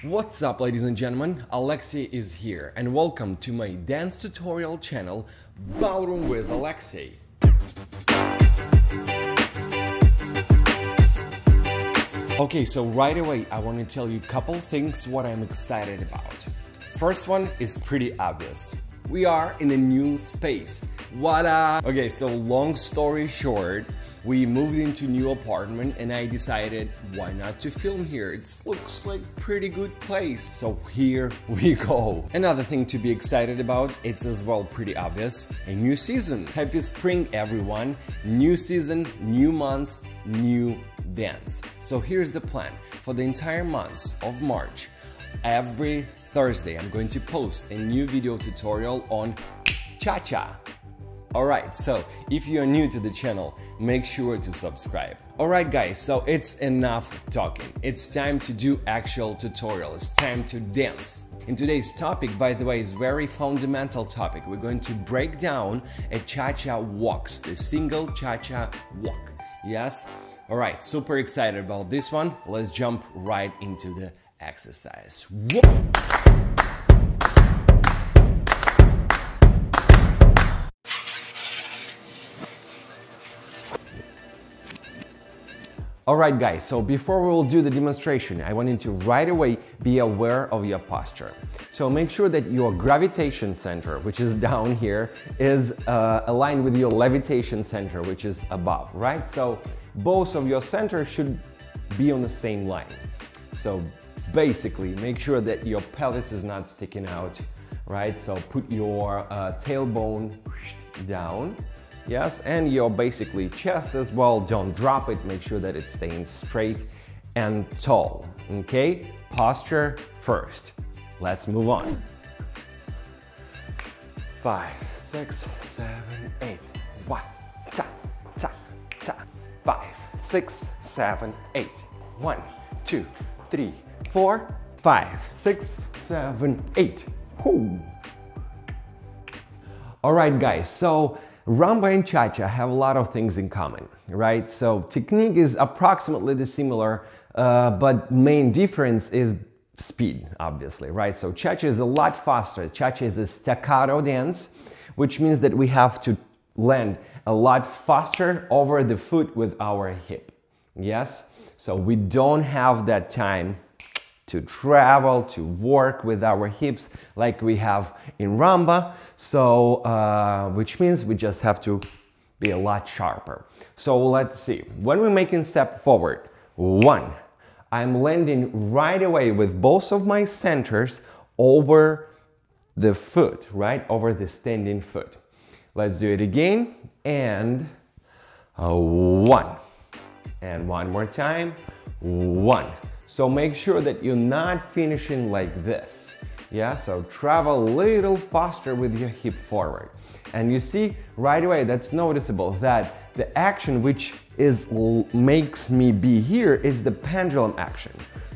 What's up, ladies and gentlemen, Alexey is here and welcome to my dance tutorial channel Ballroom with Alexey. Okay, so right away I want to tell you a couple things what I'm excited about. First one is pretty obvious. We are in a new space. What up? Okay, so long story short, we moved into a new apartment and I decided why not to film here. It looks like a pretty good place. So here we go. Another thing to be excited about, it's as well pretty obvious, a new season. Happy spring everyone. New season, new months, new dance. So here's the plan. For the entire month of March, every Thursday I'm going to post a new video tutorial on cha-cha. Alright, so if you are new to the channel, make sure to subscribe. Alright guys, so it's enough talking. It's time to do actual tutorial. It's time to dance. In today's topic, by the way, is very fundamental topic. We're going to break down a cha-cha walks, the single cha-cha walk. Yes? Alright, super excited about this one. Let's jump right into the exercise. Whoop! Alright guys, so before we will do the demonstration, I want you to right away be aware of your posture. So make sure that your gravitation center, which is down here, is aligned with your levitation center, which is above, right? So both of your centers should be on the same line. So basically, make sure that your pelvis is not sticking out, right? So put your tailbone down. Yes, and your basically chest as well, don't drop it, make sure that it's staying straight and tall, okay? Posture first. Let's move on. 5, 6, 7, 8. 1, ta, ta, ta. 5, 6, 7, 8. 1, 2, 3, 4, 5, 6, 7, 8. Whoo. All right, guys, so Rumba and Cha-Cha have a lot of things in common, right? So technique is approximately the similar, but main difference is speed, obviously, right? So Cha-Cha is a lot faster. Cha-Cha is a staccato dance, which means that we have to land a lot faster over the foot with our hip, yes? So we don't have that time to travel, to work with our hips like we have in Rumba. So, which means we just have to be a lot sharper. So let's see. When we're making step forward, 1, I'm landing right away with both of my centers over the foot, right? Over the standing foot. Let's do it again. And 1. And one more time. 1. So make sure that you're not finishing like this. Yeah, so travel a little faster with your hip forward. And you see right away, that's noticeable that the action which makes me be here is the pendulum action,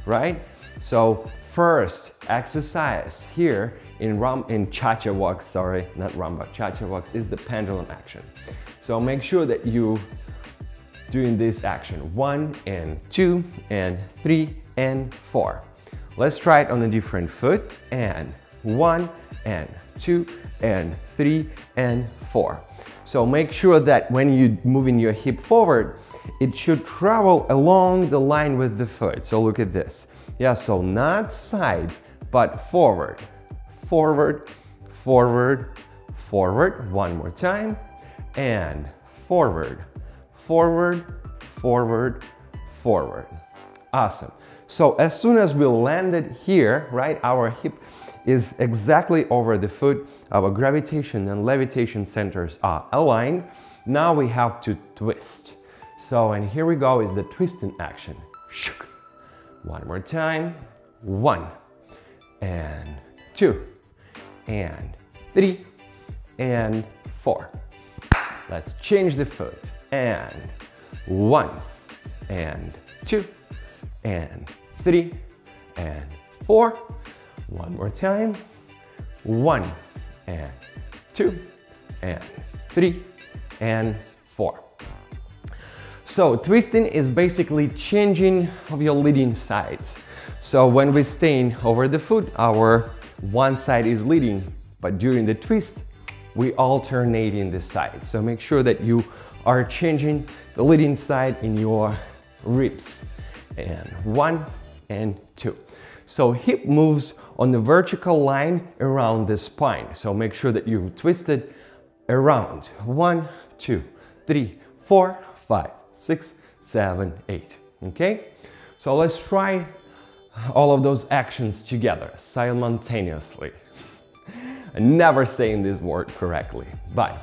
right? So first exercise here in Cha-Cha walks, sorry, not Rumba, Cha-Cha walks is the pendulum action. So make sure that you doing this action 1 and 2 and 3 and 4. Let's try it on a different foot, and 1 and 2 and 3 and 4. So make sure that when you moving your hip forward, it should travel along the line with the foot. So look at this. Yeah, so not side, but forward, forward, forward, forward. One more time, and forward, forward, forward, forward. Awesome. So as soon as we landed here, right, our hip is exactly over the foot, our gravitation and levitation centers are aligned. Now we have to twist. So, and here we go is the twisting action. One more time. 1 and 2 and 3 and 4. Let's change the foot. And 1 and 2 and 3 and 4. One more time. 1 and 2 and 3 and 4. So twisting is basically changing of your leading sides. So when we stand over the foot, our one side is leading, but during the twist, we alternate in the side. So make sure that you are changing the leading side in your ribs. And 1 and 2. So hip moves on the vertical line around the spine. So make sure that you twist it around. 1, 2, 3, 4, 5, 6, 7, 8. Okay? So let's try all of those actions together simultaneously. I'm never saying this word correctly, but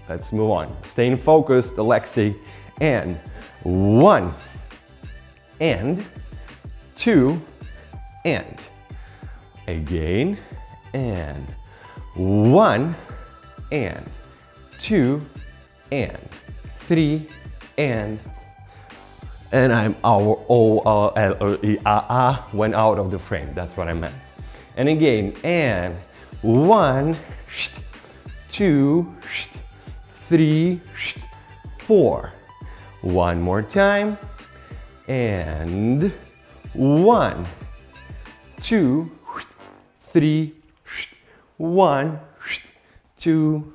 let's move on. Staying focused, Alexey. And 1 and 2 and again, and 1 and 2 and 3 and I'm went out of the frame. That's what I meant. And again, and 1, 2, 3, 4. One more time. And 1, 2, 3, 1, 2,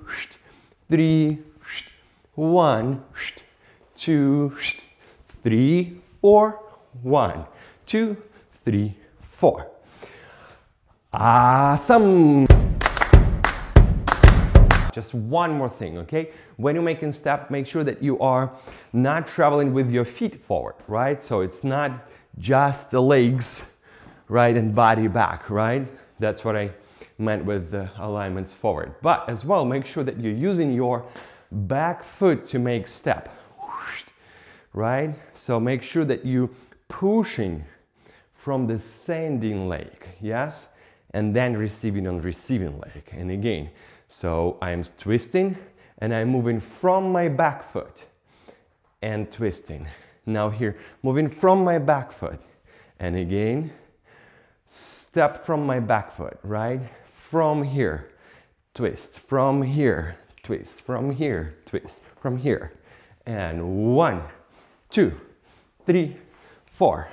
3, 1, 2, 3, 4. 1, 2, 3, 4. Awesome! Just one more thing, okay? When you're making step, make sure that you are not traveling with your feet forward, right? So it's not just the legs, right, and body back, right? That's what I meant with the alignments forward. But as well, make sure that you're using your back foot to make step, right? So make sure that you pushing from the sending leg, yes? And then receiving on receiving leg. And again, so I'm twisting and I'm moving from my back foot and twisting. Now here, moving from my back foot and again, step from my back foot, right? From here, twist, from here, twist, from here, twist, from here. And 1, 2, 3, 4.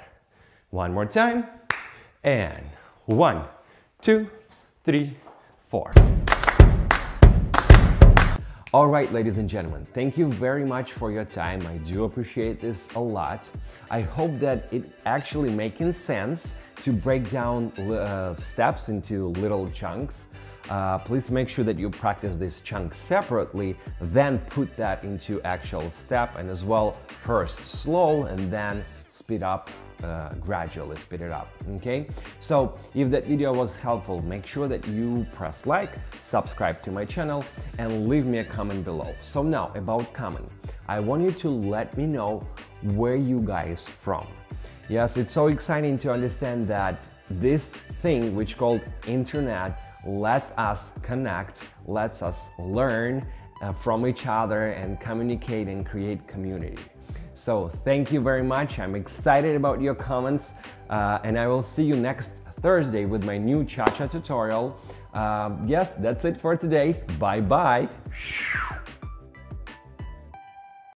One more time. And 1, 2, 3, 4. All right, ladies and gentlemen, thank you very much for your time. I do appreciate this a lot. I hope that it actually making sense to break down steps into little chunks. Please make sure that you practice this chunk separately, then put that into actual step, and as well, first slow and then speed up, gradually speed it up, okay? So if that video was helpful, make sure that you press like, subscribe to my channel, and leave me a comment below. So now about comment, I want you to let me know where you guys from. Yes, it's so exciting to understand that this thing which called internet lets us connect, lets us learn from each other and communicate and create community. So thank you very much. I'm excited about your comments and I will see you next Thursday with my new Cha-Cha tutorial. Yes, that's it for today. Bye bye.